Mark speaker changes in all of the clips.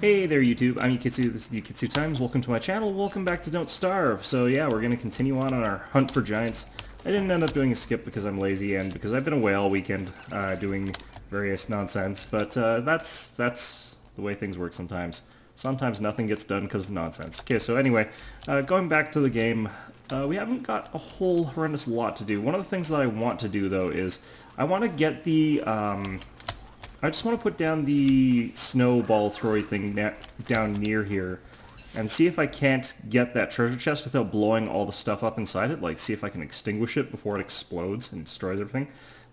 Speaker 1: Hey there YouTube, I'm Yukitsu, this is Yukitsu Times, welcome to my channel, welcome back to Don't Starve. So yeah, we're going to continue on our hunt for giants. I didn't end up doing a skip because I'm lazy and because I've been away all weekend doing various nonsense, but that's the way things work sometimes. Sometimes nothing gets done because of nonsense. Okay, so anyway, going back to the game, we haven't got a whole horrendous lot to do. One of the things that I want to do though is, I want to get the I just want to put down the snowball throwing thing down near here and see if I can't get that treasure chest without blowing all the stuff up inside it, like see if I can extinguish it before it explodes and destroys everything.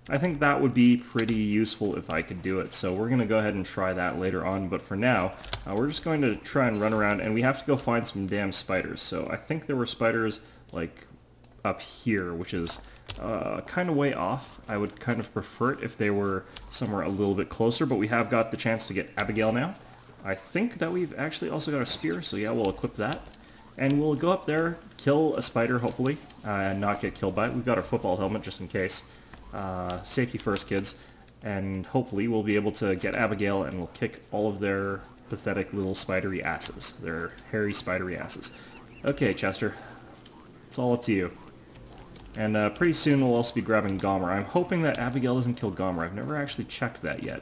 Speaker 1: I think that would be pretty useful if I could do it, so we're going to go ahead and try that later on, but for now, we're just going to try and run around, and we have to go find some damn spiders. So I think there were spiders, like, up here, which is kind of way off. I would kind of prefer it if they were somewhere a little bit closer, but we have got the chance to get Abigail now. I think that we've actually also got a spear, so yeah, we'll equip that. And we'll go up there, kill a spider, hopefully, and not get killed by it. We've got our football helmet just in case. Safety first, kids. And hopefully we'll be able to get Abigail and we'll kick all of their pathetic little spidery asses. Their hairy spidery asses. Okay, Chester. It's all up to you. And pretty soon we'll also be grabbing Glommer. I'm hoping that Abigail doesn't kill Glommer. I've never actually checked that yet.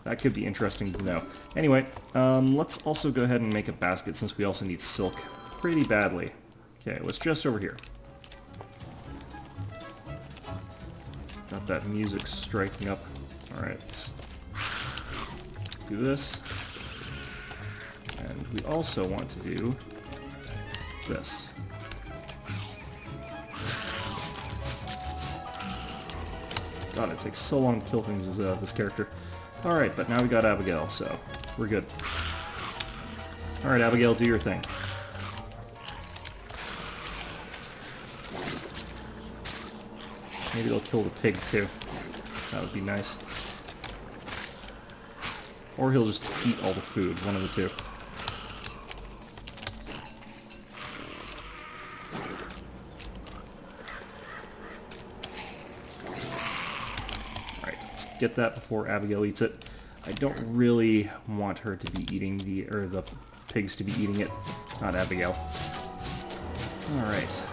Speaker 1: That could be interesting to know. Anyway, let's also go ahead and make a basket since we also need silk pretty badly. Okay, what's just over here? Got that music striking up. Alright, let's do this. And we also want to do this. God, it takes so long to kill things as this character. Alright, but now we got Abigail, so we're good. Alright, Abigail, do your thing. Maybe they'll kill the pig, too. That would be nice. Or he'll just eat all the food, one of the two. Get that before Abigail eats it. I don't really want her to be eating the pigs to be eating it, not Abigail. Alright.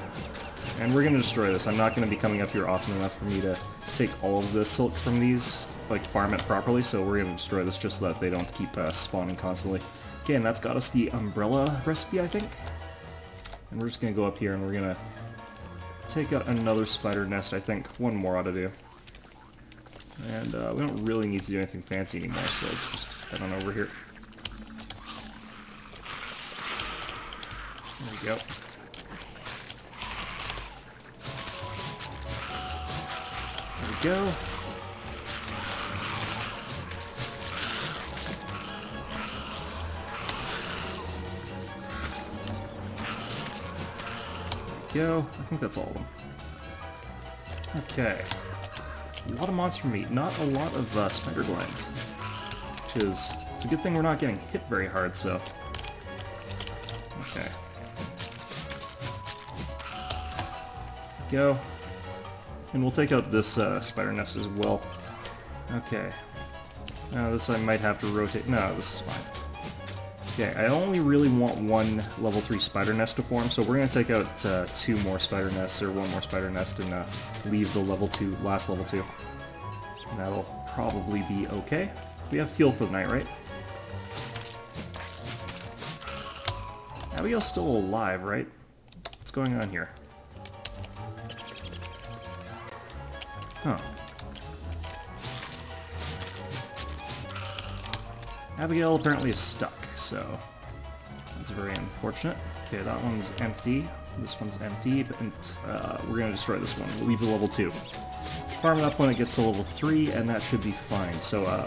Speaker 1: And we're going to destroy this. I'm not going to be coming up here often enough for me to take all of the silk from these, like farm it properly, so we're going to destroy this just so that they don't keep spawning constantly. Okay, and that's got us the umbrella recipe, I think. And we're just going to go up here and we're going to take out another spider nest, I think. One more ought to do. And we don't really need to do anything fancy anymore, so let's just head on over here. There we go. There we go. There we go. I think that's all of them. Okay. A lot of monster meat, not a lot of spider glands, which is, it's a good thing we're not getting hit very hard, so, okay. Go, and we'll take out this spider nest as well. Okay, now this I might have to rotate, no, this is fine. Okay, I only really want one level 3 spider nest to form, so we're going to take out 2 more spider nests, or 1 more spider nest, and leave the last level 2. And that'll probably be okay. We have fuel for the night, right? Abigail's still alive, right? What's going on here? Huh. Abigail apparently is stuck. So, that's very unfortunate. Okay, that one's empty. This one's empty, but we're going to destroy this one. We'll leave the level 2. Farm it up when it gets to level 3, and that should be fine. So,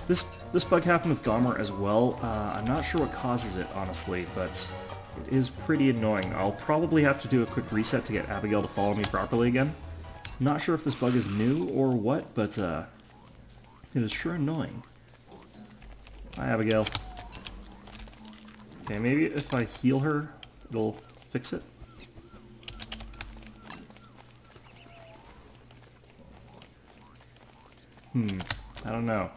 Speaker 1: this bug happened with Glommer as well. I'm not sure what causes it, honestly, but it is pretty annoying. I'll probably have to do a quick reset to get Abigail to follow me properly again. Not sure if this bug is new or what, but it is sure annoying. Hi, Abigail. Okay, maybe if I heal her, it'll fix it. I don't know.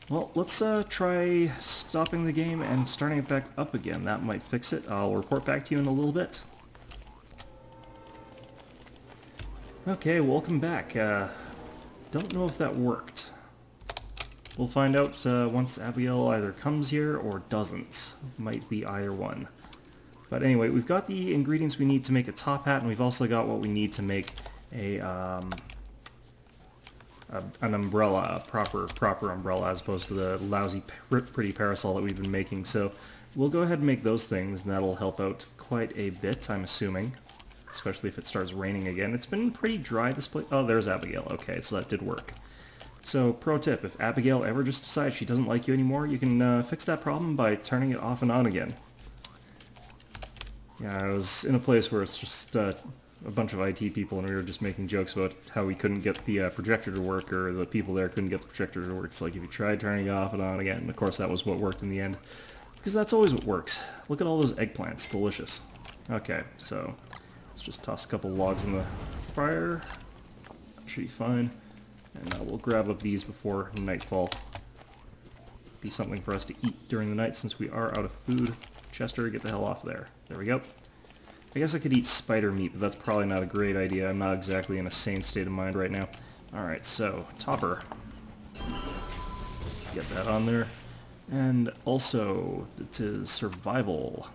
Speaker 1: Well, let's try stopping the game and starting it back up again. That might fix it. I'll report back to you in a little bit. Okay, welcome back. Don't know if that worked. We'll find out once Abigail either comes here or doesn't. Might be either one. But anyway, we've got the ingredients we need to make a top hat, and we've also got what we need to make a an umbrella, a proper umbrella, as opposed to the lousy pretty parasol that we've been making. So we'll go ahead and make those things, and that'll help out quite a bit, I'm assuming. Especially if it starts raining again. It's been pretty dry this place. Oh, there's Abigail. Okay, so that did work. So, pro tip, if Abigail ever just decides she doesn't like you anymore, you can fix that problem by turning it off and on again. Yeah, I was in a place where it's just a bunch of IT people, and we were just making jokes about how we couldn't get the projector to work, or the people there couldn't get the projector to work. It's like if you tried turning it off and on again, and of course that was what worked in the end. Because that's always what works. Look at all those eggplants. Delicious. Okay, so let's just toss a couple logs in the fire. That should be fine. And we'll grab up these before nightfall. Be something for us to eat during the night since we are out of food. Chester, get the hell off there. There we go. I guess I could eat spider meat, but that's probably not a great idea. I'm not exactly in a sane state of mind right now. Alright, so, topper. Let's get that on there. And also, it is survival.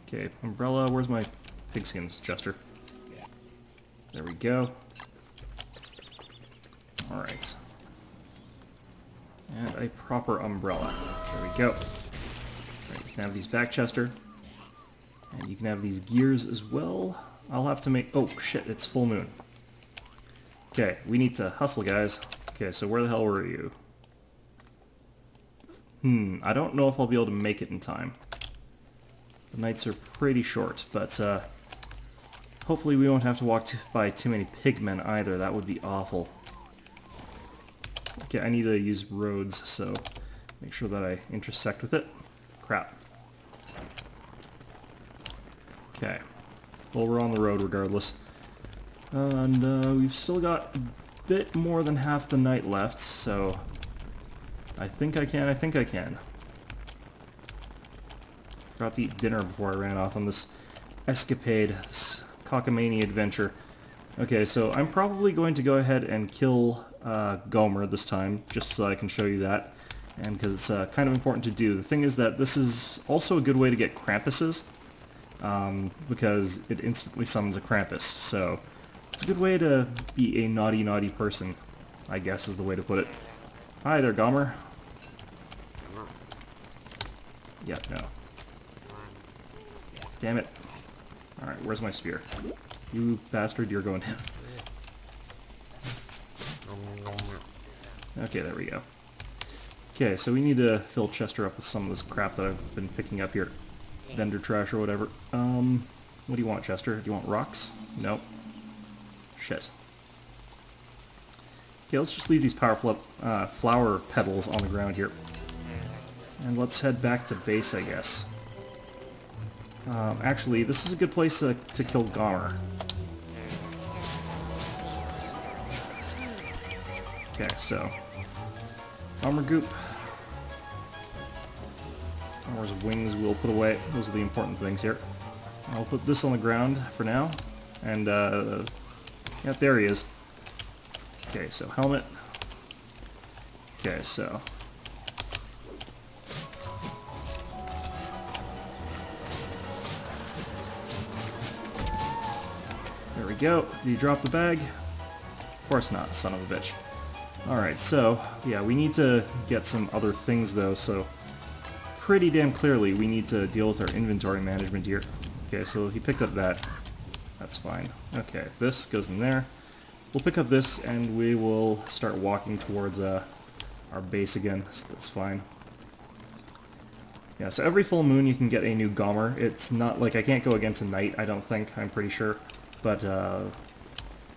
Speaker 1: Okay, umbrella, where's my pigskins, Chester? There we go. Alright. And a proper umbrella. There we go. Right, you can have these back, Chester. And you can have these gears as well. I'll have to make... Oh, shit, it's full moon. Okay, we need to hustle, guys. Okay, so where the hell were you? I don't know if I'll be able to make it in time. The nights are pretty short, but hopefully we won't have to walk by too many pigmen either. That would be awful. Okay, I need to use roads, so make sure that I intersect with it. Crap. Okay. Well, we're on the road regardless. And we've still got a bit more than half the night left, so I think I can. Forgot to eat dinner before I ran off on this escapade, this cockamamie adventure. Okay, so I'm probably going to go ahead and kill Glommer this time, just so I can show you that, and because it's kind of important to do. The thing is that this is also a good way to get Krampuses, because it instantly summons a Krampus, so it's a good way to be a naughty, naughty person, I guess is the way to put it. Hi there, Glommer. Yeah, no. Damn it. Alright, where's my spear? You bastard, you're going down. Okay, there we go. Okay, so we need to fill Chester up with some of this crap that I've been picking up here. Vendor trash or whatever. What do you want, Chester? Do you want rocks? Nope. Shit. Okay, let's just leave these flower petals on the ground here. And let's head back to base, I guess. Actually, this is a good place to kill Glommer. Okay, so Glommer goop. Glommer's wings we'll put away. Those are the important things here. I'll put this on the ground for now. And, yeah, there he is. Okay, so helmet. Okay, so there we go. Did you drop the bag? Of course not, son of a bitch. Alright, so, yeah, we need to get some other things, though, so pretty damn clearly we need to deal with our inventory management here. Okay, so he picked up that. That's fine. Okay, this goes in there. We'll pick up this, and we will start walking towards our base again, so that's fine. Yeah, so every full moon you can get a new Glommer. It's not like I can't go again tonight, I don't think, I'm pretty sure. But,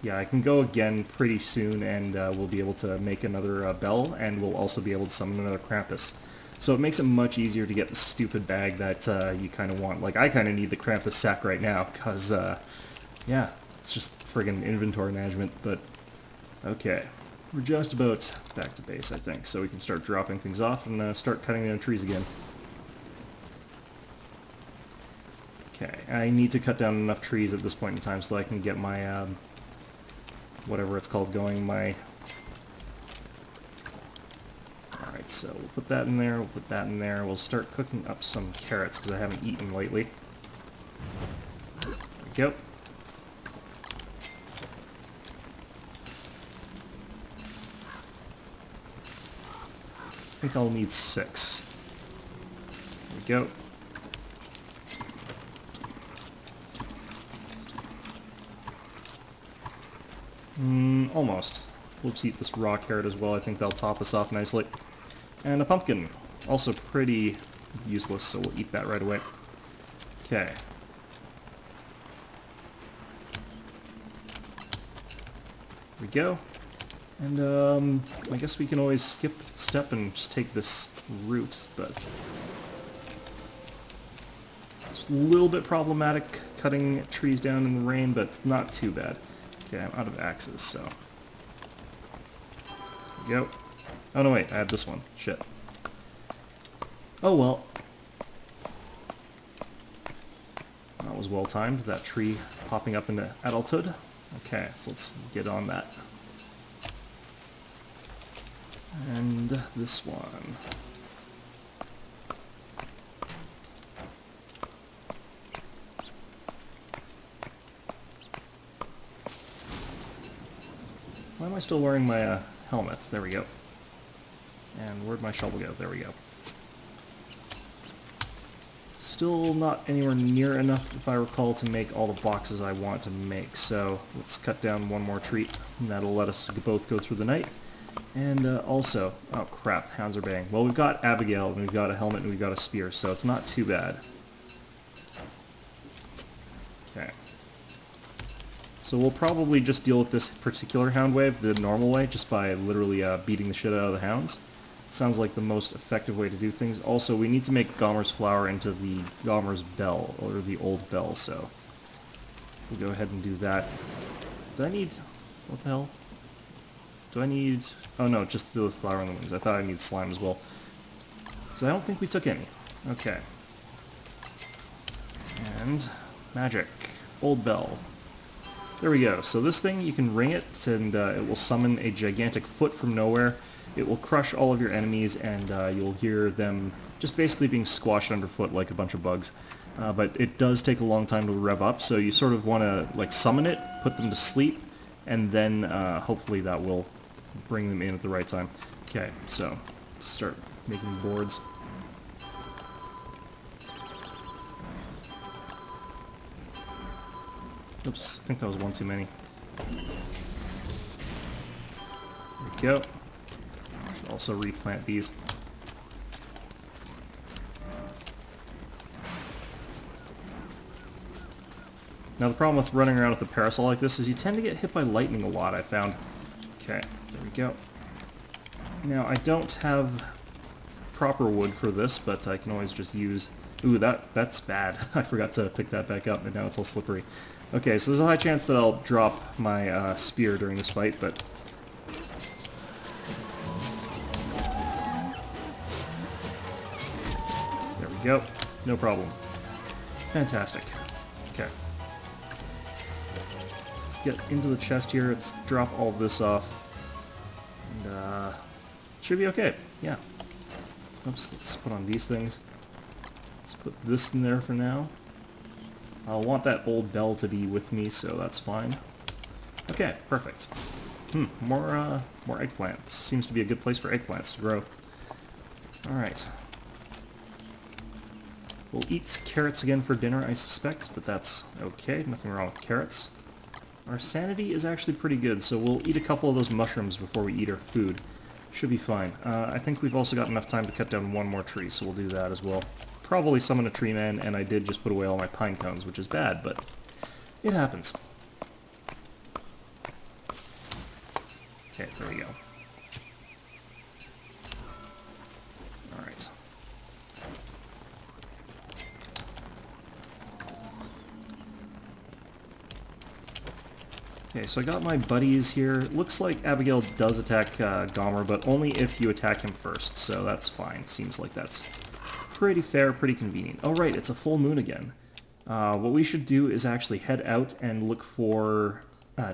Speaker 1: yeah, I can go again pretty soon, and we'll be able to make another bell, and we'll also be able to summon another Krampus. So it makes it much easier to get the stupid bag that you kind of want. Like, I kind of need the Krampus sack right now, because, yeah, it's just friggin' inventory management, but okay. We're just about back to base, I think, so we can start dropping things off and start cutting down trees again. Okay, I need to cut down enough trees at this point in time so I can get my, whatever it's called going, my... Alright, so we'll put that in there, we'll put that in there, we'll start cooking up some carrots because I haven't eaten lately. There we go. I think I'll need 6. There we go. Almost. We'll just eat this raw carrot as well. I think that'll top us off nicely. And a pumpkin. Also pretty useless, so we'll eat that right away. Okay. There we go. And, I guess we can always skip a step and just take this route, but... It's a little bit problematic cutting trees down in the rain, but it's not too bad. Okay, I'm out of axes, so... There we go. Oh no, wait, I have this one. Shit. Oh well. That was well timed, that tree popping up into adulthood. Okay, so let's get on that. And this one. Why am I still wearing my helmet? There we go. And where'd my shovel go? There we go. Still not anywhere near enough, if I recall, to make all the boxes I want to make, so let's cut down one more tree, and that'll let us both go through the night. And also, oh crap, hounds are baying. Well, we've got Abigail, and we've got a helmet, and we've got a spear, so it's not too bad. Okay. So we'll probably just deal with this particular hound wave the normal way, just by literally beating the shit out of the hounds. Sounds like the most effective way to do things. Also, we need to make Glommer's flower into the Glommer's bell, or the old bell, so we'll go ahead and do that. Do I need... what the hell? Do I need... oh no, just the flower on the wings. I thought I need slime as well. So I don't think we took any. Okay. And... magic. Old bell. There we go. So this thing, you can ring it, and it will summon a gigantic foot from nowhere. It will crush all of your enemies, and you'll hear them just basically being squashed underfoot like a bunch of bugs. But it does take a long time to rev up, so you sort of want to like summon it, put them to sleep, and then hopefully that will bring them in at the right time. Okay, so let's start making boards. Oops, I think that was one too many. There we go. Should also replant these. Now the problem with running around with a parasol like this is you tend to get hit by lightning a lot, I found. Okay, there we go. Now I don't have proper wood for this, but I can always just use... ooh, that's bad. I forgot to pick that back up, and now it's all slippery. Okay, so there's a high chance that I'll drop my spear during this fight, but... there we go. No problem. Fantastic. Okay. Let's get into the chest here. Let's drop all this off. And, should be okay. Yeah. Oops, let's put on these things. Let's put this in there for now. I'll want that old bell to be with me, so that's fine. Okay, perfect. More eggplants. Seems to be a good place for eggplants to grow. Alright. We'll eat carrots again for dinner, I suspect, but that's okay. Nothing wrong with carrots. Our sanity is actually pretty good, so we'll eat a couple of those mushrooms before we eat our food. Should be fine. I think we've also got enough time to cut down one more tree, so we'll do that as well. Probably summon a tree man, and I did just put away all my pine cones, which is bad, but it happens. Okay, there we go. Alright. Okay, so I got my buddies here. Looks like Abigail does attack Glommer, but only if you attack him first, so that's fine. Seems like that's pretty fair, pretty convenient. Oh right, it's a full moon again. What we should do is actually head out and look for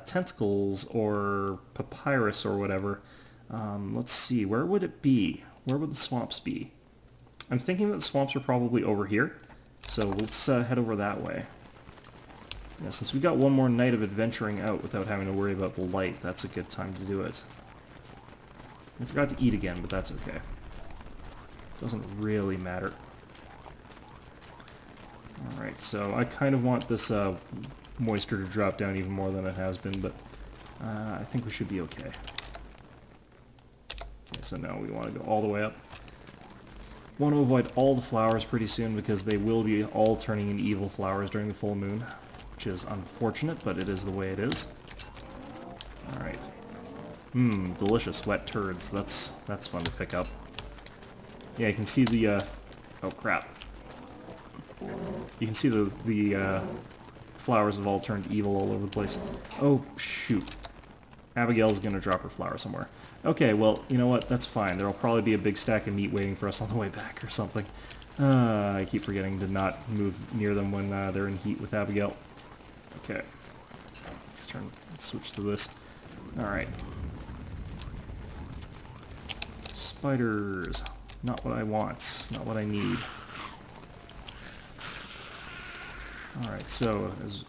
Speaker 1: tentacles or papyrus or whatever. Let's see, where would it be? Where would the swamps be? I'm thinking that the swamps are probably over here, so let's head over that way. Yeah, since we got one more night of adventuring out without having to worry about the light, that's a good time to do it. I forgot to eat again, but that's okay. Doesn't really matter. Alright, so I kind of want this moisture to drop down even more than it has been, but I think we should be okay. Okay, so now we want to go all the way up. Want to avoid all the flowers pretty soon because they will be all turning into evil flowers during the full moon, which is unfortunate, but it is the way it is. Alright. Delicious wet turds. That's fun to pick up. Yeah, you can see the, oh crap. You can see the flowers have all turned evil all over the place. Oh, shoot. Abigail's gonna drop her flower somewhere. Okay, well, you know what? That's fine. There'll probably be a big stack of meat waiting for us on the way back or something. I keep forgetting to not move near them when they're in heat with Abigail. Okay. Let's switch to this. Alright. Spiders. Not what I want. Not what I need. Alright, so has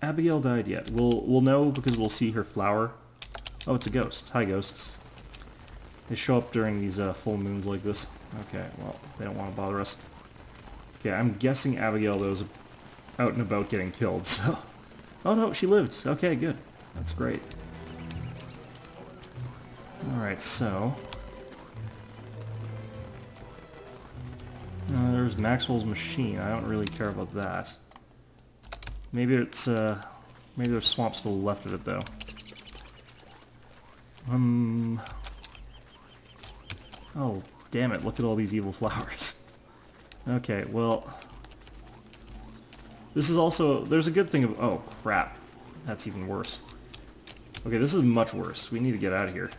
Speaker 1: Abigail died yet? We'll know because we'll see her flower. Oh, it's a ghost. Hi, ghosts. They show up during these full moons like this. Okay, well, they don't want to bother us. Okay, I'm guessing Abigail, though, is out and about getting killed, so... Oh no, she lived. Okay, good. That's great. Alright, so... there's Maxwell's machine. I don't really care about that. Maybe it's, maybe there's swamp still left of it, though. Oh, damn it, look at all these evil flowers. Okay, well... This is also... There's a good thing of... Oh, crap. That's even worse. Okay, this is much worse. We need to get out of here.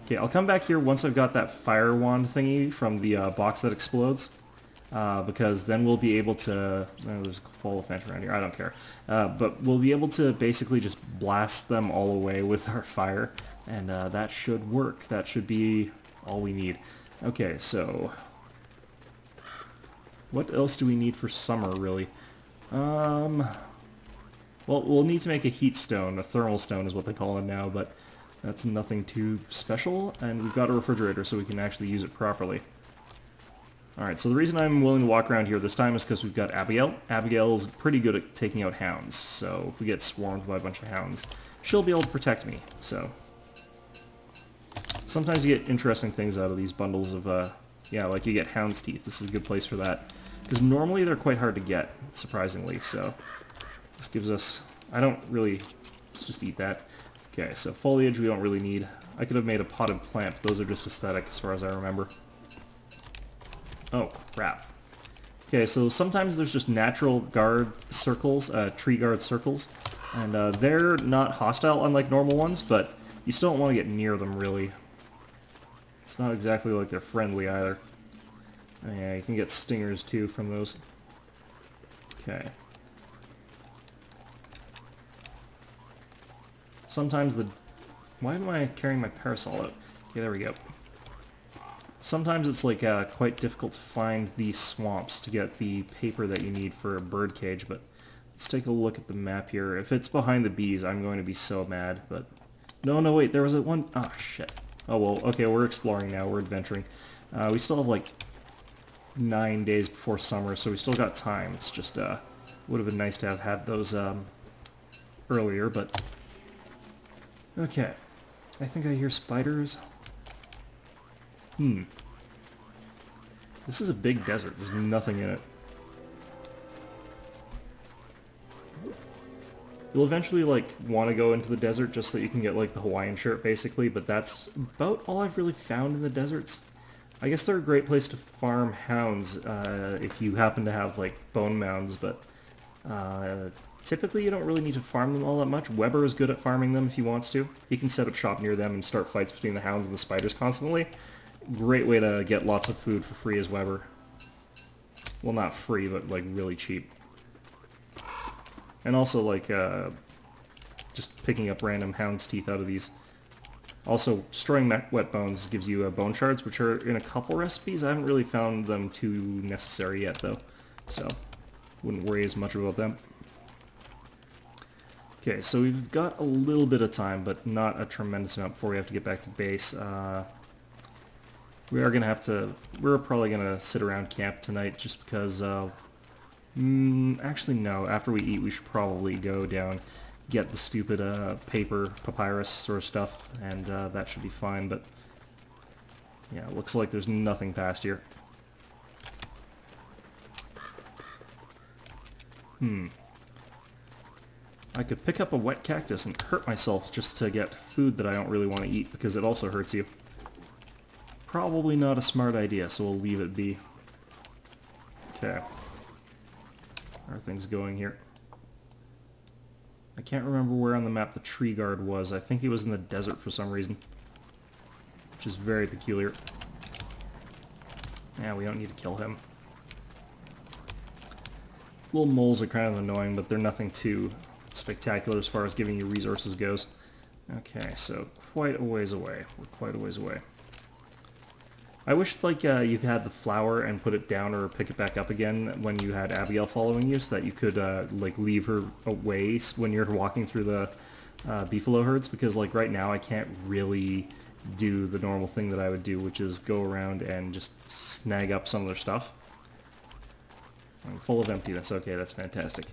Speaker 1: Okay, I'll come back here once I've got that fire wand thingy from the box that explodes. Because then we'll be able to... Oh, there's a ball of phantom around here. I don't care. But we'll be able to basically just blast them all away with our fire. And that should work. That should be all we need. Okay, so... What else do we need for summer, really? Well, we'll need to make a heat stone. A thermal stone is what they call them now, but that's nothing too special. And we've got a refrigerator, so we can actually use it properly. Alright, so the reason I'm willing to walk around here this time is because we've got Abigail. Abigail's pretty good at taking out hounds, so if we get swarmed by a bunch of hounds, she'll be able to protect me, so... Sometimes you get interesting things out of these bundles of, yeah, like you get hound's teeth. This is a good place for that. Because normally they're quite hard to get, surprisingly, so... This gives us... I don't really... Let's just eat that. Okay, so foliage we don't really need. I could have made a potted plant, but those are just aesthetic as far as I remember. Oh, crap. Okay, so sometimes there's just natural guard circles, tree guard circles, and they're not hostile unlike normal ones, but you still don't want to get near them, really. It's not exactly like they're friendly, either. Yeah, you can get stingers, too, from those. Okay. Sometimes the... Why am I carrying my parasol out? Okay, there we go. Sometimes it's like quite difficult to find the swamps to get the paper that you need for a bird cage, but let's take a look at the map here. If it's behind the bees, I'm going to be so mad, but... No, wait, there was a one... Ah, shit. Oh, well, okay, we're exploring now, we're adventuring. We still have, like, 9 days before summer, so we still got time. It's just, would have been nice to have had those, earlier, but... Okay. I think I hear spiders. This is a big desert. There's nothing in it. You'll eventually, like, want to go into the desert just so you can get, like, the Hawaiian shirt, basically, but that's about all I've really found in the deserts. I guess they're a great place to farm hounds, if you happen to have, like, bone mounds, but, Typically, you don't really need to farm them all that much. Weber is good at farming them if he wants to. He can set up shop near them and start fights between the hounds and the spiders constantly. Great way to get lots of food for free as Weber. Well, not free, but like really cheap. And also like just picking up random hound's teeth out of these. Also, destroying wet bones gives you bone shards, which are in a couple recipes. I haven't really found them too necessary yet, though, so wouldn't worry as much about them. Okay, so we've got a little bit of time, but not a tremendous amount before we have to get back to base. We're probably gonna sit around camp tonight, just because. Actually, no. After we eat, we should probably go down, get the stupid papyrus sort of stuff, and that should be fine. But yeah, it looks like there's nothing past here. I could pick up a wet cactus and hurt myself just to get food that I don't really want to eat, because it also hurts you. Probably not a smart idea, so we'll leave it be. Okay. How are things going here? I can't remember where on the map the tree guard was. I think he was in the desert for some reason, which is very peculiar. Yeah, we don't need to kill him. Little moles are kind of annoying, but they're nothing too spectacular as far as giving you resources goes. Okay, so quite a ways away. We're quite a ways away. I wish like you had the flower and put it down or pick it back up again when you had Abigail following you, so that you could like leave her away when you're walking through the beefalo herds, because like right now I can't really do the normal thing that I would do, which is go around and just snag up some of their stuff. I'm full of emptiness. Okay, that's fantastic.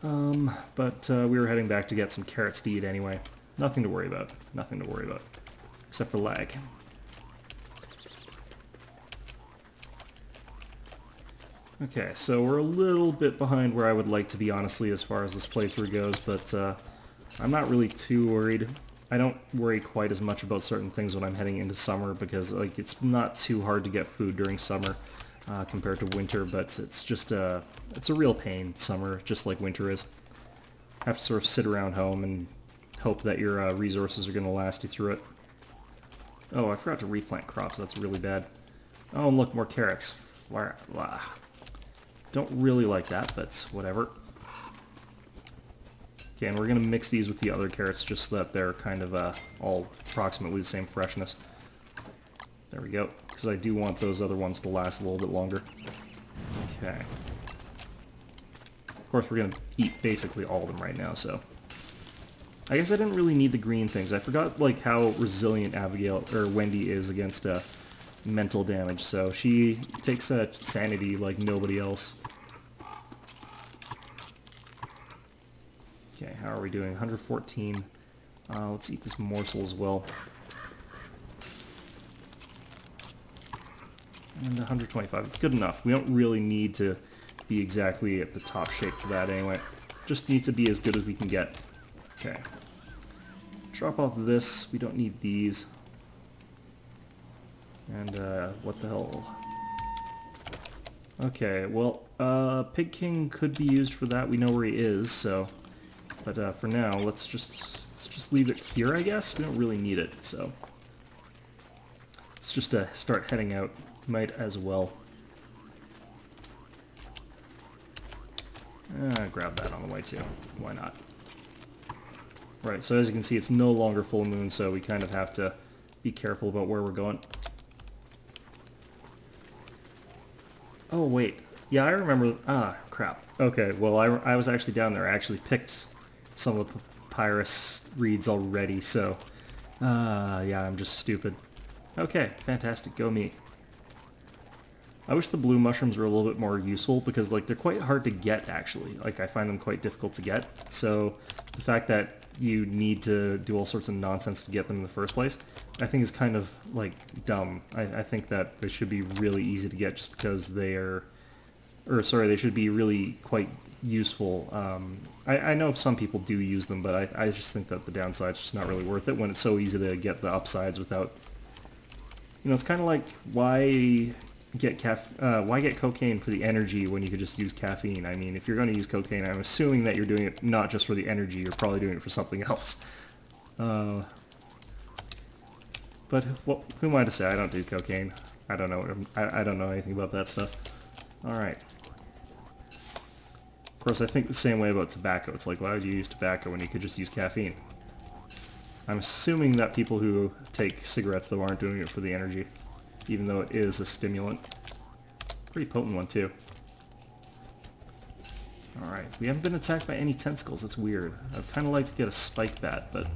Speaker 1: But we were heading back to get some carrots to eat anyway. Nothing to worry about. Nothing to worry about. Except for lag. Okay, so we're a little bit behind where I would like to be, honestly, as far as this playthrough goes, but I'm not really too worried. I don't worry quite as much about certain things when I'm heading into summer, because like it's not too hard to get food during summer compared to winter, but it's just it's a real pain, summer, just like winter is. Have to sort of sit around home and hope that your resources are going to last you through it. Oh, I forgot to replant crops. That's really bad. Oh, and look, more carrots. Blah. Don't really like that, but whatever. Okay, and we're going to mix these with the other carrots just so that they're kind of all approximately the same freshness. There we go, because I do want those other ones to last a little bit longer. Okay. Of course, we're going to eat basically all of them right now, so... I guess I didn't really need the green things. I forgot like how resilient Abigail, or Wendy, is against mental damage, so she takes sanity like nobody else. Okay, how are we doing? 114. Let's eat this morsel as well. And 125. It's good enough. We don't really need to be exactly at the top shape for that anyway. Just need to be as good as we can get. Okay. Drop off this. We don't need these. And, what the hell? Okay, well, Pig King could be used for that. We know where he is, so... But, for now, let's just leave it here, I guess? We don't really need it, so... Let's just, start heading out. Might as well. Grab that on the way, too. Why not? Right, so as you can see, it's no longer full moon, so we kind of have to be careful about where we're going. Oh, wait. Yeah, I remember... Ah, crap. Okay, well, I was actually down there. I actually picked some of the papyrus reeds already, so... yeah, I'm just stupid. Okay, fantastic. Go me. I wish the blue mushrooms were a little bit more useful, because, like, they're quite hard to get, actually. Like, I find them quite difficult to get, so the fact that you need to do all sorts of nonsense to get them in the first place, I think is kind of, like, dumb. I think that they should be really easy to get just because they are... Or, sorry, they should be really quite useful. I know some people do use them, but I just think that the downside's just not really worth it when it's so easy to get the upsides without... You know, it's kind of like, why why get cocaine for the energy when you could just use caffeine? I mean, if you're going to use cocaine, I'm assuming that you're doing it not just for the energy, you're probably doing it for something else. But who am I to say? I don't do cocaine. I don't know. I don't know anything about that stuff. Alright. Of course, I think the same way about tobacco. It's like, why would you use tobacco when you could just use caffeine? I'm assuming that people who take cigarettes, though, aren't doing it for the energy, even though it is a stimulant. Pretty potent one, too. Alright, we haven't been attacked by any tentacles. That's weird. I'd kind of like to get a spike bat, but...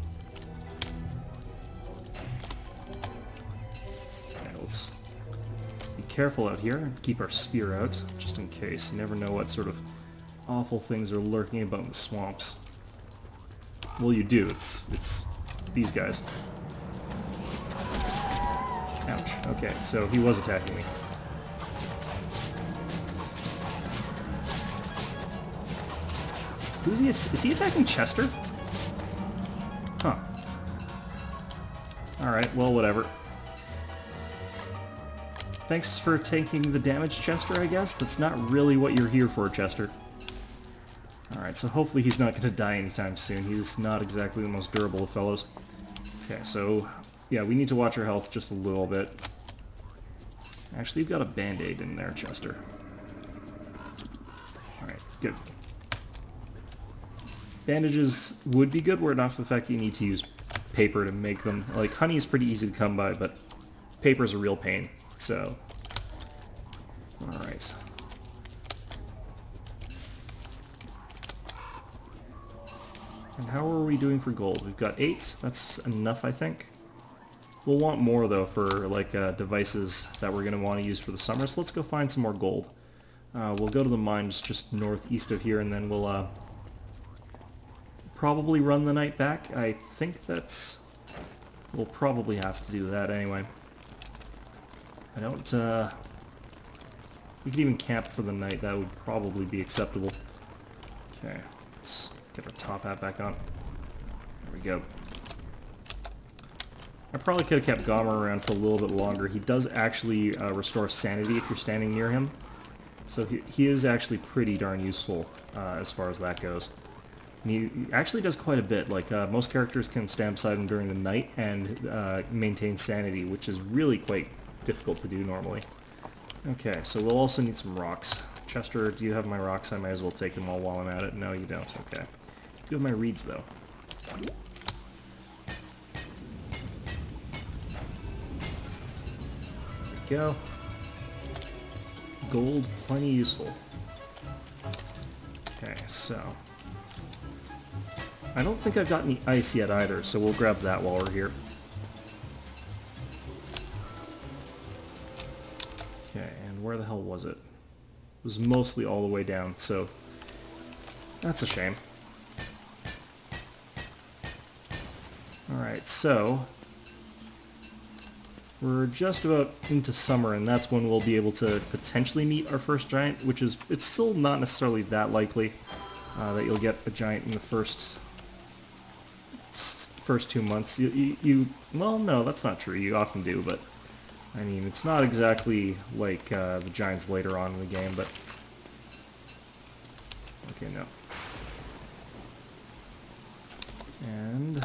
Speaker 1: Alright, let's be careful out here and keep our spear out, just in case. You never know what sort of awful things are lurking about in the swamps. Well, you do. It's these guys. Ouch. Okay, so he was attacking me. Who's he? Is he attacking Chester? Huh. Alright, well, whatever. Thanks for taking the damage, Chester, I guess? That's not really what you're here for, Chester. Alright, so hopefully he's not going to die anytime soon. He's not exactly the most durable of fellows. Okay, so, yeah, we need to watch our health just a little bit. Actually, you've got a band-aid in there, Chester. Alright, good. Bandages would be good were it not for the fact that you need to use paper to make them. Like, honey is pretty easy to come by, but paper is a real pain, so... Alright. And how are we doing for gold? We've got 8. That's enough, I think. We'll want more, though, for, like, devices that we're going to want to use for the summer, so let's go find some more gold. We'll go to the mines just northeast of here, and then we'll, probably run the night back. I think that's... We'll probably have to do that anyway. I don't, we could even camp for the night. That would probably be acceptable. Okay, let's get our top hat back on. There we go. I probably could have kept Glommer around for a little bit longer. He does actually restore sanity if you're standing near him. So he is actually pretty darn useful as far as that goes. And he actually does quite a bit. Like, most characters can stand beside him during the night and maintain sanity, which is really quite difficult to do normally. Okay, so we'll also need some rocks. Chester, do you have my rocks? I might as well take them all while I'm at it. No, you don't. Okay. You have my reeds, though. There we go. Gold, plenty useful. Okay, so... I don't think I've got any ice yet either, so we'll grab that while we're here. Okay, and where the hell was it? It was mostly all the way down, so that's a shame. Alright, so we're just about into summer, and that's when we'll be able to potentially meet our first giant, which is, it's still not necessarily that likely that you'll get a giant in the first 2 months. Well, no, that's not true. You often do, but I mean, it's not exactly like the giants later on in the game, but okay, no. And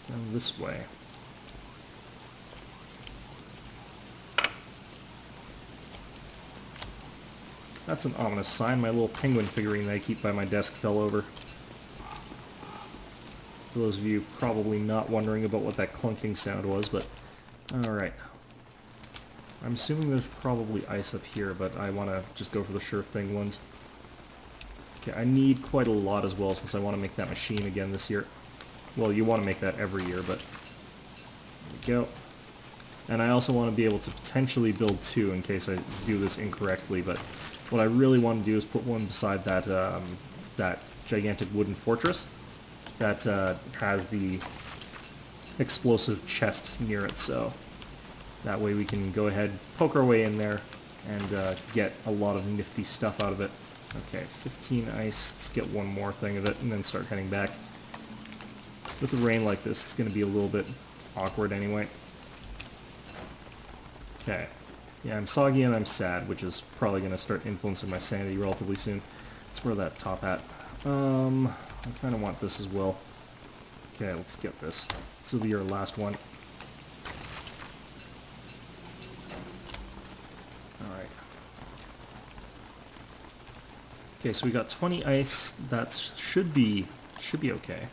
Speaker 1: down this way. That's an ominous sign. My little penguin figurine that I keep by my desk fell over. For those of you probably not wondering about what that clunking sound was, but alright. I'm assuming there's probably ice up here, but I want to just go for the sure thing ones. Okay, I need quite a lot as well since I want to make that machine again this year. Well, you want to make that every year, but there we go. And I also want to be able to potentially build 2 in case I do this incorrectly, but what I really want to do is put one beside that, that gigantic wooden fortress that has the explosive chest near it, so that way we can go ahead, poke our way in there, and get a lot of nifty stuff out of it. Okay, 15 ice, let's get one more thing of it, and then start heading back. With the rain like this, it's going to be a little bit awkward anyway. Okay. Yeah, I'm soggy and I'm sad, which is probably going to start influencing my sanity relatively soon. Let's wear that top hat. I kind of want this as well. Okay, let's get this. This will be our last one. Alright. Okay, so we got 20 ice. That should be okay.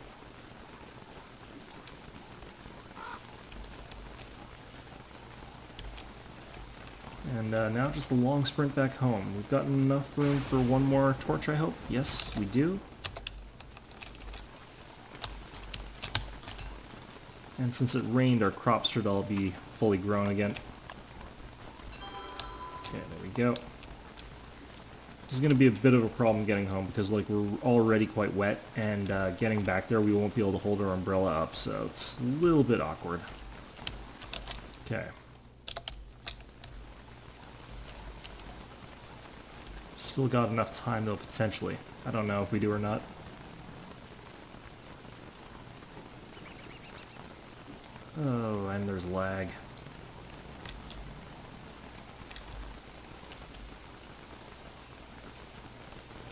Speaker 1: And now just the long sprint back home. We've got enough room for one more torch, I hope. Yes, we do. And since it rained, our crops should all be fully grown again. Okay, there we go. This is going to be a bit of a problem getting home because like we're already quite wet, and getting back there we won't be able to hold our umbrella up, so it's a little bit awkward. Okay. Still got enough time though, potentially. I don't know if we do or not. Oh, and there's lag.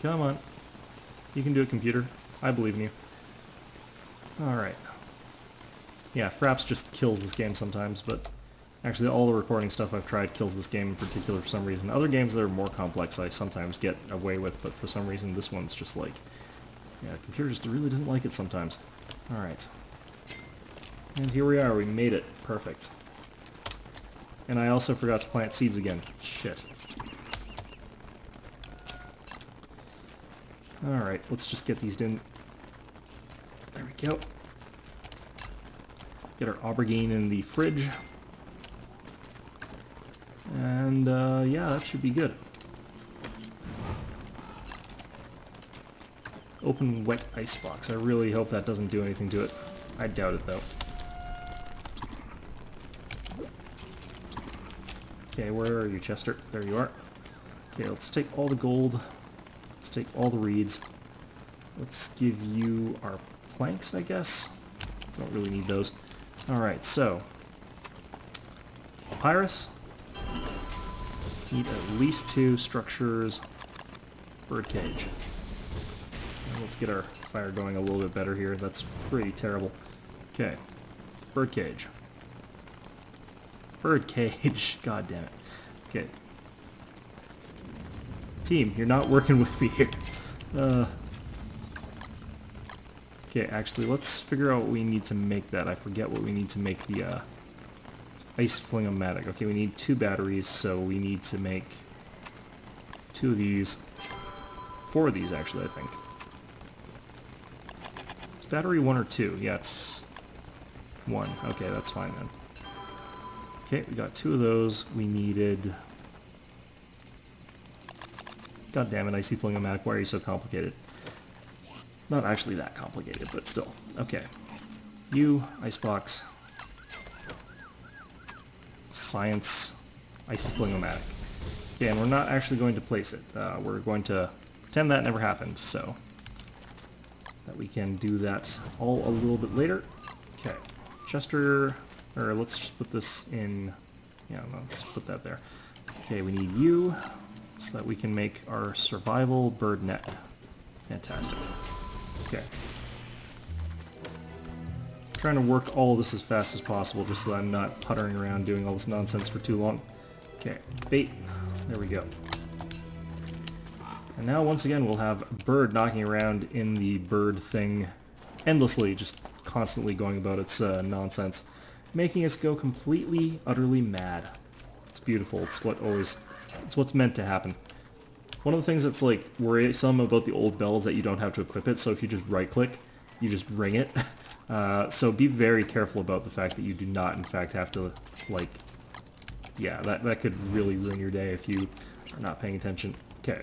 Speaker 1: Come on. You can do it, computer. I believe in you. Alright. Yeah, Fraps just kills this game sometimes, but actually all the recording stuff I've tried kills this game in particular for some reason. Other games that are more complex I sometimes get away with, but for some reason this one's just like... yeah, the computer just really doesn't like it sometimes. Alright. And here we are, we made it. Perfect. And I also forgot to plant seeds again. Shit. Alright, let's just get these in. There we go. Get our aubergine in the fridge. And, yeah, that should be good. Open wet icebox. I really hope that doesn't do anything to it. I doubt it, though. Okay, where are you, Chester? There you are. Okay, let's take all the gold. Let's take all the reeds. Let's give you our planks, I guess. Don't really need those. Alright, so... papyrus. Need at least 2 structures. Birdcage. And let's get our fire going a little bit better here. That's pretty terrible. Okay. Birdcage. Birdcage. God damn it. Okay. Team, you're not working with me here. Okay, actually, let's figure out what we need to make that. I forget what we need to make the ice flingomatic. Okay, we need 2 batteries, so we need to make 2 of these. 4 of these, actually, I think. Is battery 1 or 2? Yeah, it's 1. Okay, that's fine then. Okay, we got 2 of those. We needed... God damn it, icy flingomatic, why are you so complicated? Not actually that complicated, but still. Okay. You, icebox. Science, icy flingomatic. Okay, and we're not actually going to place it. We're going to pretend that never happened, so that we can do that all a little bit later. Okay. Chester, or let's just put this in, yeah, let's put that there. Okay, we need you, so that we can make our survival bird net. Fantastic. Okay. Trying to work all of this as fast as possible just so that I'm not puttering around doing all this nonsense for too long. Okay, bait. There we go. And now once again we'll have a bird knocking around in the bird thing endlessly, just constantly going about its nonsense, making us go completely, utterly mad. It's beautiful. It's what's meant to happen. One of the things that's like worrisome about the old bells that you don't have to equip it, so if you just right click, you just ring it. So be very careful about the fact that you do not in fact have to, like, yeah, that could really ruin your day if you are not paying attention. Okay.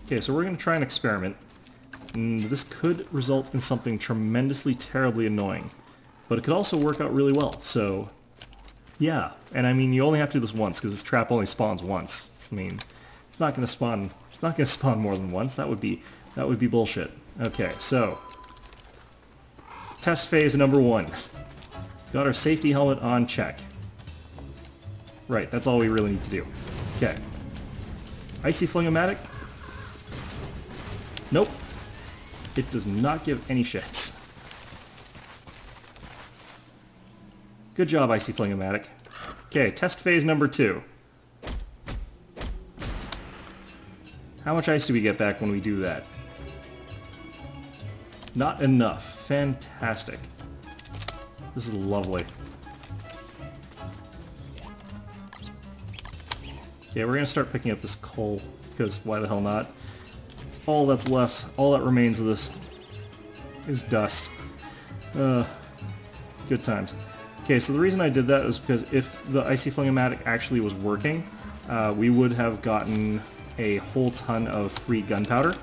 Speaker 1: Okay, so we're going to try an experiment. And this could result in something tremendously, terribly annoying. But it could also work out really well, so... yeah, and I mean, you only have to do this once, because this trap only spawns once. I mean, it's not going to spawn more than once. That would be That would be bullshit. Okay, so test phase number 1. Got our safety helmet on check. Right, that's all we really need to do. Okay. Icy flingomatic? Nope. It does not give any shits. Good job, Icy flingomatic. Okay, test phase number 2. How much ice do we get back when we do that? Not enough. Fantastic. This is lovely. Okay, we're gonna start picking up this coal, because why the hell not? It's all that's left, all that remains of this is dust. Good times. Okay, so the reason I did that is because if the Icy Flingomatic actually was working, we would have gotten a whole ton of free gunpowder,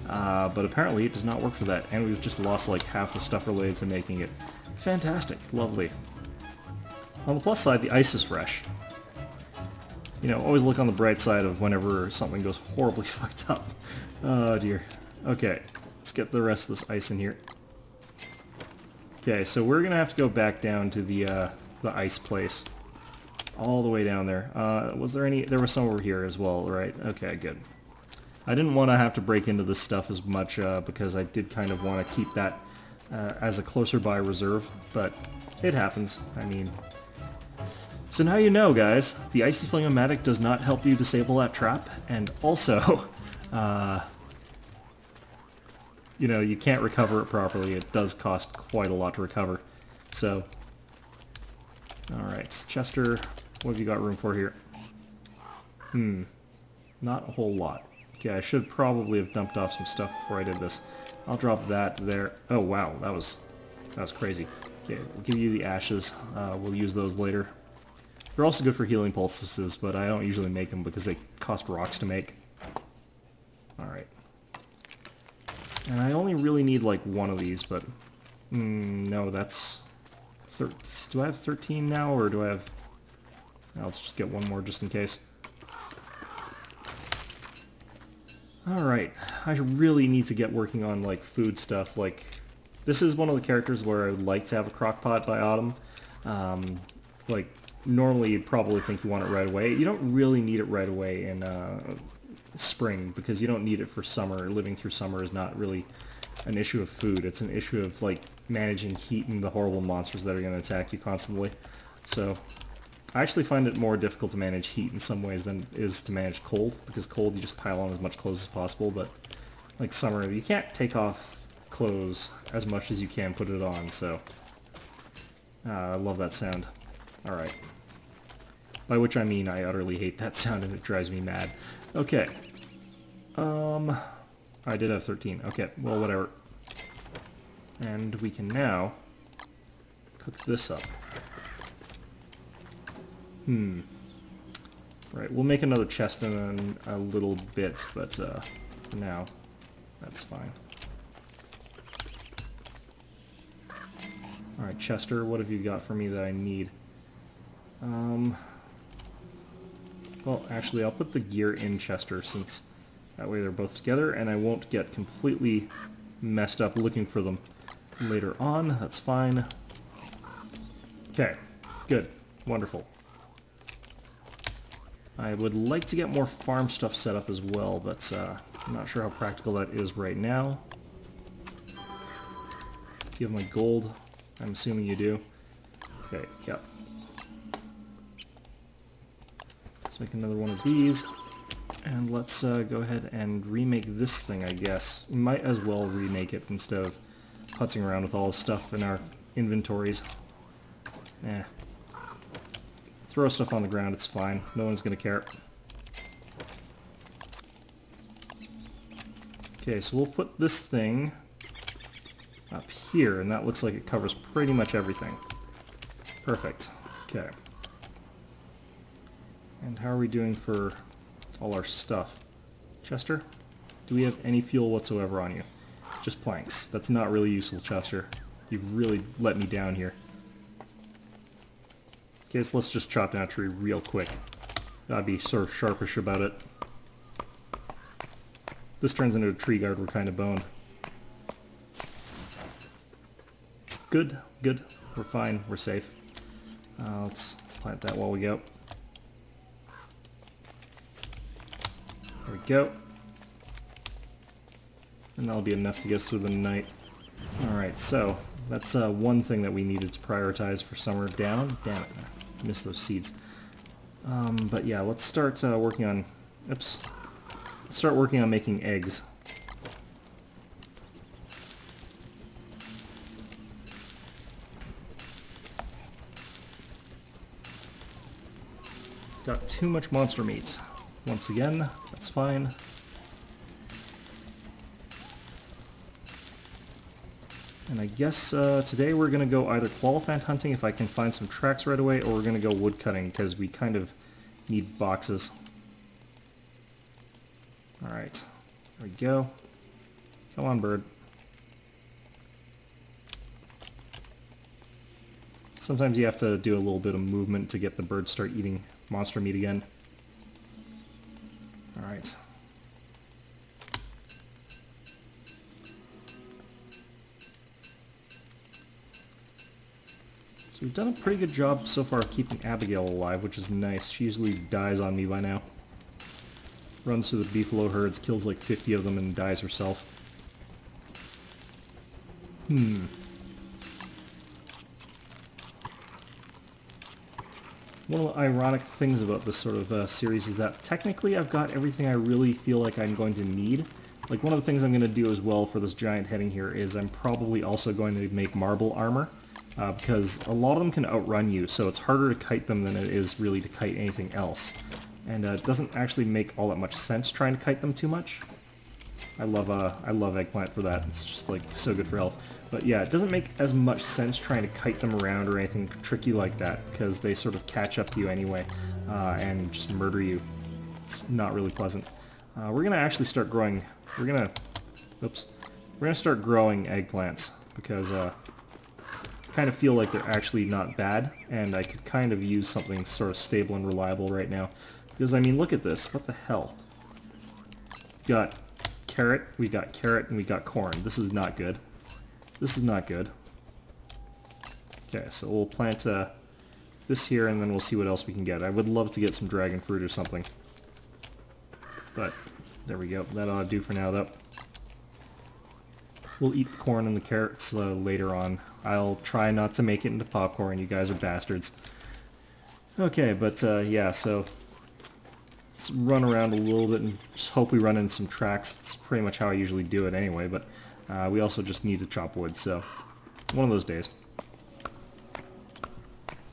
Speaker 1: but apparently it does not work for that, and we've just lost like half the stuff related to making it. Fantastic. Lovely. On the plus side, the ice is fresh. You know, always look on the bright side of whenever something goes horribly fucked up. Oh dear. Okay, let's get the rest of this ice in here. Okay, so we're gonna have to go back down to the ice place. All the way down there. Was there any... There was some over here as well, right? Okay, good. I didn't want to have to break into this stuff as much because I did kind of want to keep that as a closer by reserve, but it happens. I mean... So now you know, guys, the Icy Flingomatic does not help you disable that trap, and also, you know, you can't recover it properly. It does cost quite a lot to recover. So, alright, Chester, what have you got room for here? Not a whole lot. Okay, I should probably have dumped off some stuff before I did this. I'll drop that there. Oh wow, that was crazy. Okay, we'll give you the ashes. We'll use those later. They're also good for healing poultices, but I don't usually make them because they cost rocks to make. Alright. And I only really need like one of these, but... no, that's... Do I have 13 now, or do I have... let's just get one more just in case. Alright, I really need to get working on like food stuff. Like, this is one of the characters where I would like to have a crock pot by autumn. Like, normally you'd probably think you want it right away. You don't really need it right away in spring, because you don't need it for summer. Living through summer is not really an issue of food. It's an issue of like managing heat and the horrible monsters that are going to attack you constantly. So I actually find it more difficult to manage heat in some ways than it is to manage cold, because cold you just pile on as much clothes as possible, but like summer you can't take off clothes as much as you can put it on, so I love that sound. Alright. By which I mean I utterly hate that sound and it drives me mad. Okay. I did have 13. Okay, well whatever. And we can now cook this up. Right, we'll make another chest in a little bit, but for now, that's fine. Alright, Chester, what have you got for me that I need? Well, actually, I'll put the gear in Chester, since that way they're both together, and I won't get completely messed up looking for them later on. That's fine. Okay, good. Wonderful. I would like to get more farm stuff set up as well, but I'm not sure how practical that is right now. Do you have my gold? I'm assuming you do. Okay, yeah. Let's make another one of these, and let's go ahead and remake this thing, I guess. We might as well remake it instead of putzing around with all the stuff in our inventories. Throw stuff on the ground, it's fine. No one's gonna care. Okay, so we'll put this thing up here, and that looks like it covers pretty much everything. Perfect. Okay. And how are we doing for all our stuff? Chester, do we have any fuel whatsoever on you? Just planks. That's not really useful, Chester. You've really let me down here. Okay, so let's just chop down a tree real quick. Gotta be sort of sharpish about it. this turns into a tree guard, we're kind of boned. Good, good. We're fine. We're safe. Let's plant that while we go. There we go. And that'll be enough to get us through the night. Alright, so that's one thing that we needed to prioritize for summer down. Damn it, I missed those seeds. But yeah, let's start working on... Oops. Let's start working on making eggs. Got too much monster meat. Once again, that's fine. And I guess today we're going to go either qualified hunting if I can find some tracks right away, or we're going to go wood cutting because we kind of need boxes. Alright, there we go. Come on, bird. Sometimes you have to do a little bit of movement to get the bird to start eating monster meat again. Alright. So we've done a pretty good job so far of keeping Abigail alive, which is nice. She usually dies on me by now. Runs through the beefalo herds, kills like 50 of them, and dies herself. One of the ironic things about this sort of series is that technically I've got everything I really feel like I'm going to need. Like, one of the things I'm going to do as well for this giant heading here is I'm probably also going to make marble armor, because a lot of them can outrun you, so it's harder to kite them than it is really to kite anything else. And it doesn't actually make all that much sense trying to kite them too much. I love eggplant for that. It's just like so good for health. But yeah, it doesn't make as much sense trying to kite them around or anything tricky like that, because they sort of catch up to you anyway and just murder you. It's not really pleasant. We're gonna actually start growing. We're gonna start growing eggplants because I kind of feel like they're actually not bad, and I could kind of use something sort of stable and reliable right now. Because I mean, look at this. What the hell? Got carrot, we got carrot, and we got corn. This is not good. This is not good. Okay, so we'll plant this here, and then we'll see what else we can get. I would love to get some dragon fruit or something. But, there we go. That ought to do for now, though. We'll eat the corn and the carrots later on. I'll try not to make it into popcorn. You guys are bastards. Okay, but yeah, so... let's run around a little bit and just hope we run into some tracks. That's pretty much how I usually do it anyway, but we also just need to chop wood, so one of those days.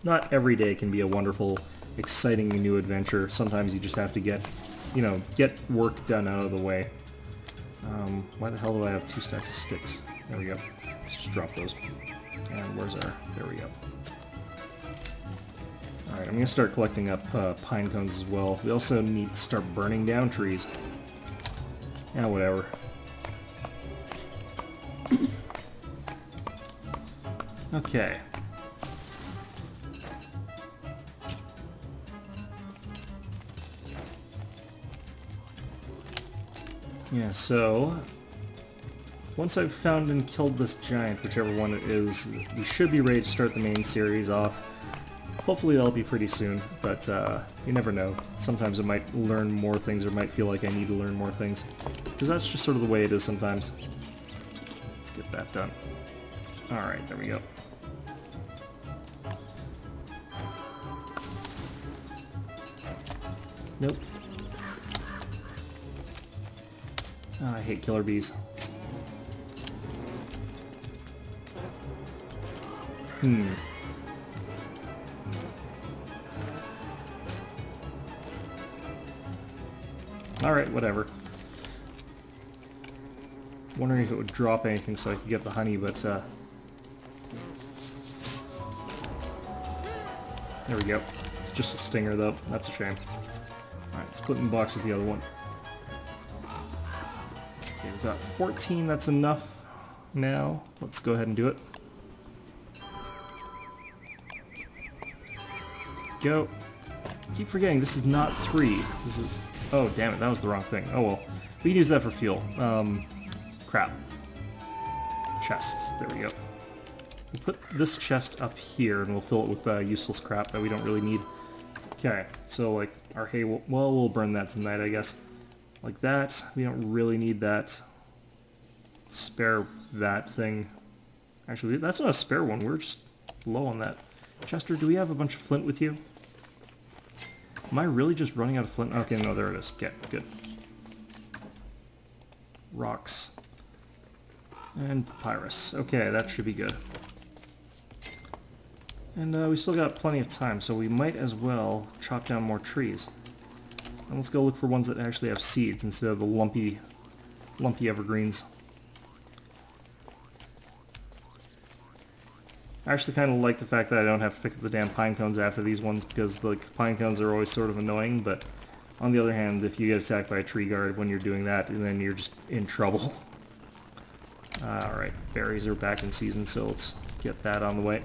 Speaker 1: Not every day can be a wonderful, exciting new adventure. Sometimes you just have to get, you know, get work done out of the way. Why the hell do I have 2 stacks of sticks? There we go. Let's just drop those. And where's our... there we go. Alright, I'm going to start collecting up pine cones as well. We also need to start burning down trees. Yeah, whatever. Okay. Yeah, so... once I've found and killed this giant, whichever one it is, we should be ready to start the main series off. Hopefully that'll be pretty soon, but you never know. Sometimes I might learn more things, or might feel like I need to learn more things. Because that's just sort of the way it is sometimes. Let's get that done. Alright, there we go. Nope. Oh, I hate killer bees. Alright, whatever. Wondering if it would drop anything so I could get the honey, but there we go. It's just a stinger though. That's a shame. Alright, let's put it in the box with the other one. Okay, we've got 14, that's enough now. Let's go ahead and do it. Go. I keep forgetting, this is not 3. This is... oh, damn it, that was the wrong thing. Oh well. We can use that for fuel. Crap. Chest. There we go. We'll put this chest up here, and we'll fill it with useless crap that we don't really need. Okay, so like our hay, well, we'll burn that tonight, I guess. Like that. We don't really need that. Spare that thing. Actually, that's not a spare one. We're just low on that. Chester, do we have a bunch of flint with you? Am I really just running out of flint? Okay, no, there it is. Okay, good. Rocks. And papyrus. Okay, that should be good. And we still got plenty of time, so we might as well chop down more trees. And let's go look for ones that actually have seeds instead of the lumpy evergreens. I actually kind of like the fact that I don't have to pick up the damn pine cones after these ones, because the pine cones are always sort of annoying, but on the other hand, if you get attacked by a tree guard when you're doing that, then you're just in trouble. Alright, berries are back in season, so let's get that on the way.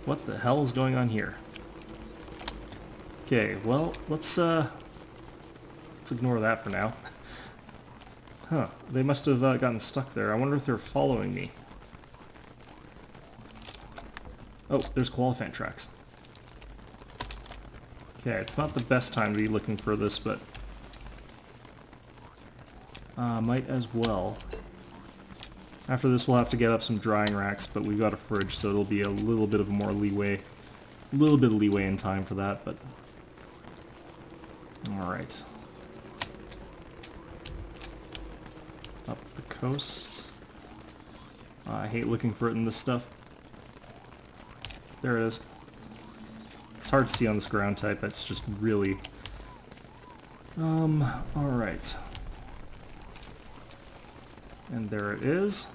Speaker 1: What the hell is going on here? Okay, well, let's ignore that for now. Huh, they must have gotten stuck there. I wonder if they're following me. Oh, there's Qualiphant tracks. Okay, it's not the best time to be looking for this, but might as well. After this we'll have to get up some drying racks, but we've got a fridge, so it'll be a little bit of more leeway. A little bit of leeway in time for that, but... Alright. Up the coast. I hate looking for it in this stuff. There it is. It's hard to see on this ground type, it's just really... alright. And there it is.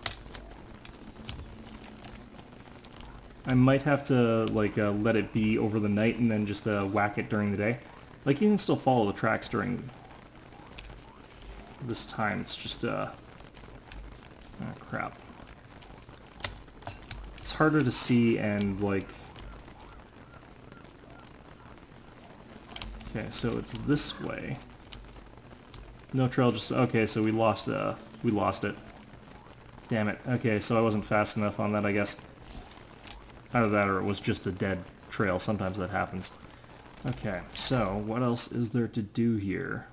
Speaker 1: I might have to, like, let it be over the night and then just whack it during the day. Like, you can still follow the tracks during this time, it's just, oh, crap. It's harder to see and, like... Okay, so it's this way. No trail, just... Okay, so we lost it. Damn it. Okay, so I wasn't fast enough on that, I guess. Either that or it was just a dead trail. Sometimes that happens. Okay, so what else is there to do here?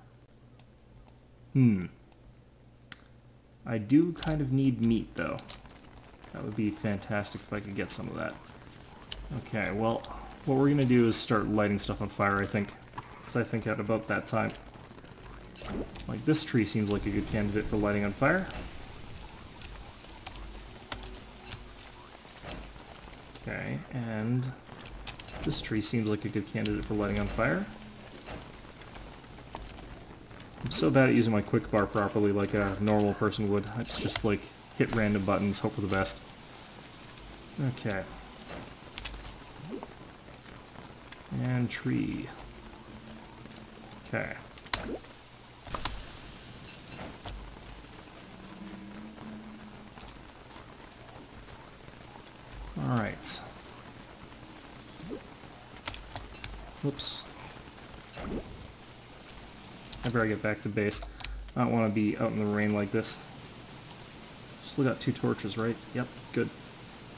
Speaker 1: I do kind of need meat, though. That would be fantastic if I could get some of that. Okay, well, what we're going to do is start lighting stuff on fire, I think. So I think at about that time. Like, this tree seems like a good candidate for lighting on fire. Okay, and this tree seems like a good candidate for lighting on fire. I'm so bad at using my quick bar properly like a normal person would. It's just like hit random buttons, hope for the best. Okay. And tree. Okay. Alright. Whoops. I better get back to base. I don't want to be out in the rain like this. Still got 2 torches, right? Yep, good.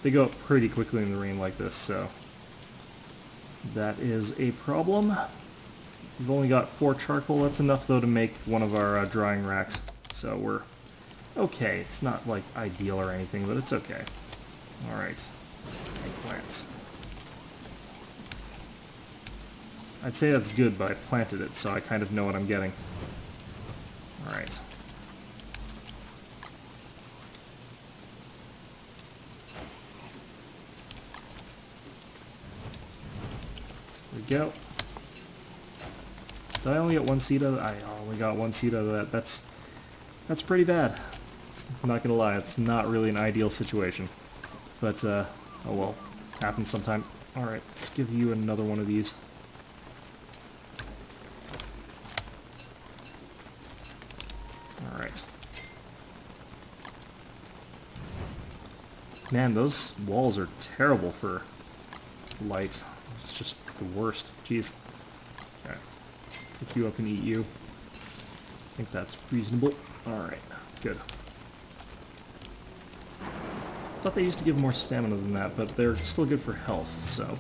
Speaker 1: They go up pretty quickly in the rain like this, so... that is a problem. We've only got 4 charcoal. That's enough, though, to make one of our drying racks. So we're okay. It's not, like, ideal or anything, but it's okay. Alright. Eggplants. I'd say that's good, but I planted it, so I kind of know what I'm getting. Alright. There we go. Did I only get 1 seed out of that? I only got 1 seed out of that. That's pretty bad. Not gonna lie, it's not really an ideal situation. But, oh well. Happens sometime. Alright, let's give you another one of these. Alright. Man, those walls are terrible for light. It's just the worst. Jeez. Alright. Pick you up and eat you. I think that's reasonable. Alright, good. I thought they used to give more stamina than that, but they're still good for health, so...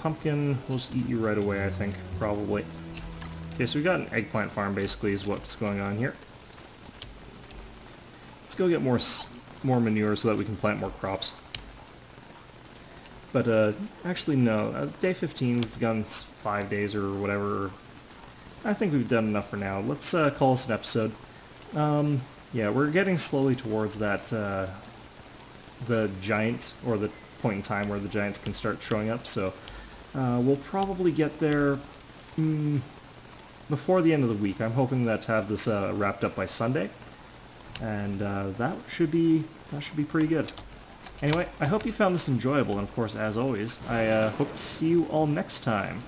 Speaker 1: pumpkin, we'll just eat you right away, I think, probably. Okay, so we got an eggplant farm, basically, is what's going on here. Let's go get more manure so that we can plant more crops. But, actually, no. Day 15, we've gone 5 days or whatever. I think we've done enough for now. Let's call this an episode. Yeah, we're getting slowly towards that, the giant, or the point in time where the giants can start showing up, so we'll probably get there before the end of the week. I'm hoping that to have this wrapped up by Sunday, and that should be pretty good. Anyway, I hope you found this enjoyable, and of course, as always, I hope to see you all next time.